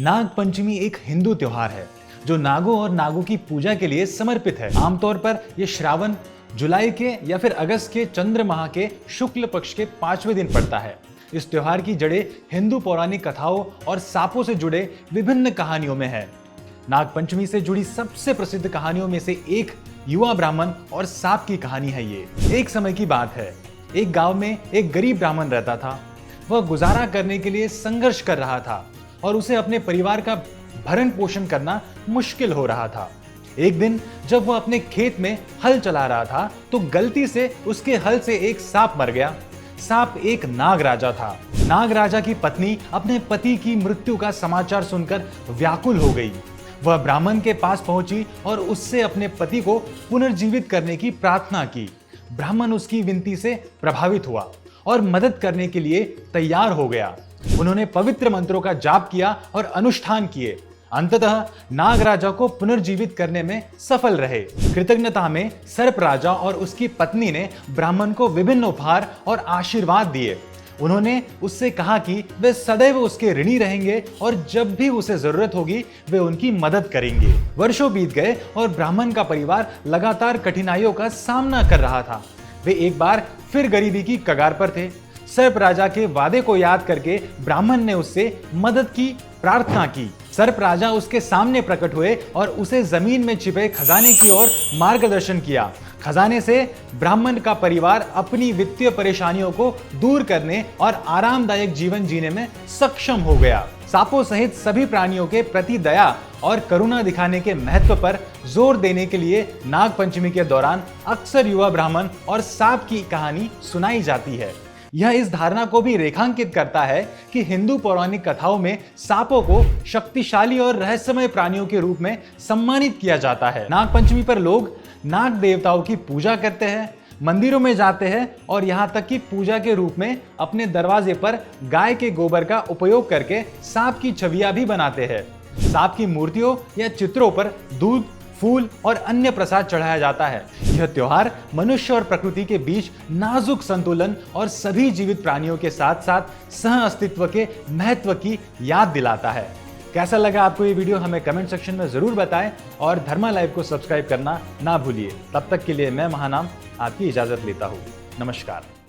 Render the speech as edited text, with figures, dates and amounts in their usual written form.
नाग पंचमी एक हिंदू त्योहार है जो नागों और नागों की पूजा के लिए समर्पित है। आमतौर पर यह श्रावण, जुलाई के या फिर अगस्त के चंद्र माह के शुक्ल पक्ष के 5वें दिन पड़ता है। इस त्योहार की जड़ें हिंदू पौराणिक कथाओं और सांपों से जुड़े विभिन्न कहानियों में है। नाग पंचमी से जुड़ी सबसे प्रसिद्ध कहानियों में से एक युवा ब्राह्मण और सांप की कहानी है। ये एक समय की बात है। एक गांव में एक गरीब ब्राह्मण रहता था। वह गुजारा करने के लिए संघर्ष कर रहा था और उसे अपने परिवार का भरण पोषण करना मुश्किल हो रहा था। एक दिन जब वह अपने खेत में हल चला रहा था तो गलती से उसके हल से एक सांप मर गया। सांप एक नाग राजा था। नाग राजा की पत्नी अपने पति की मृत्यु का समाचार सुनकर व्याकुल हो गई। वह ब्राह्मण के पास पहुंची और उससे अपने पति को पुनर्जीवित करने की प्रार्थना की। ब्राह्मण उसकी विनती से प्रभावित हुआ और मदद करने के लिए तैयार हो गया। उन्होंने पवित्र मंत्रों का जाप किया और अनुष्ठान किए। अंततः नाग राजा को पुनर्जीवित करने में सफल रहे। कृतज्ञता में सर्प राजा और उसकी पत्नी ने ब्राह्मण को विभिन्न उपहार और आशीर्वाद दिए। उन्होंने उससे कहा कि वे सदैव उसके ऋणी रहेंगे और जब भी उसे जरूरत होगी वे उनकी मदद करेंगे। वर्षों बीत गए और ब्राह्मण का परिवार लगातार कठिनाइयों का सामना कर रहा था। वे एक बार फिर गरीबी की कगार पर थे। सर्प राजा के वादे को याद करके ब्राह्मण ने उससे मदद की प्रार्थना की। सर्प राजा उसके सामने प्रकट हुए और उसे जमीन में छिपे खजाने की ओर मार्गदर्शन किया। खजाने से ब्राह्मण का परिवार अपनी वित्तीय परेशानियों को दूर करने और आरामदायक जीवन जीने में सक्षम हो गया। सांपों सहित सभी प्राणियों के प्रति दया और करुणा दिखाने के महत्व पर जोर देने के लिए नाग पंचमी के दौरान अक्सर युवा ब्राह्मण और सांप की कहानी सुनाई जाती है। यह इस धारणा को भी रेखांकित करता है कि हिंदू पौराणिक कथाओं में सांपों को शक्तिशाली और रहस्यमय प्राणियों के रूप में सम्मानित किया जाता है। नाग पंचमी पर लोग नाग देवताओं की पूजा करते हैं, मंदिरों में जाते हैं और यहाँ तक कि पूजा के रूप में अपने दरवाजे पर गाय के गोबर का उपयोग करके सांप की छवियां भी बनाते हैं। सांप की मूर्तियों या चित्रों पर दूध, फूल और अन्य प्रसाद चढ़ाया जाता है। यह त्योहार मनुष्य और प्रकृति के बीच नाजुक संतुलन और सभी जीवित प्राणियों के साथ साथ सह अस्तित्व के महत्व की याद दिलाता है। कैसा लगा आपको ये वीडियो हमें कमेंट सेक्शन में जरूर बताएं और धर्मा लाइव को सब्सक्राइब करना ना भूलिए। तब तक के लिए मैं महानाम आपकी इजाजत लेता हूँ। नमस्कार।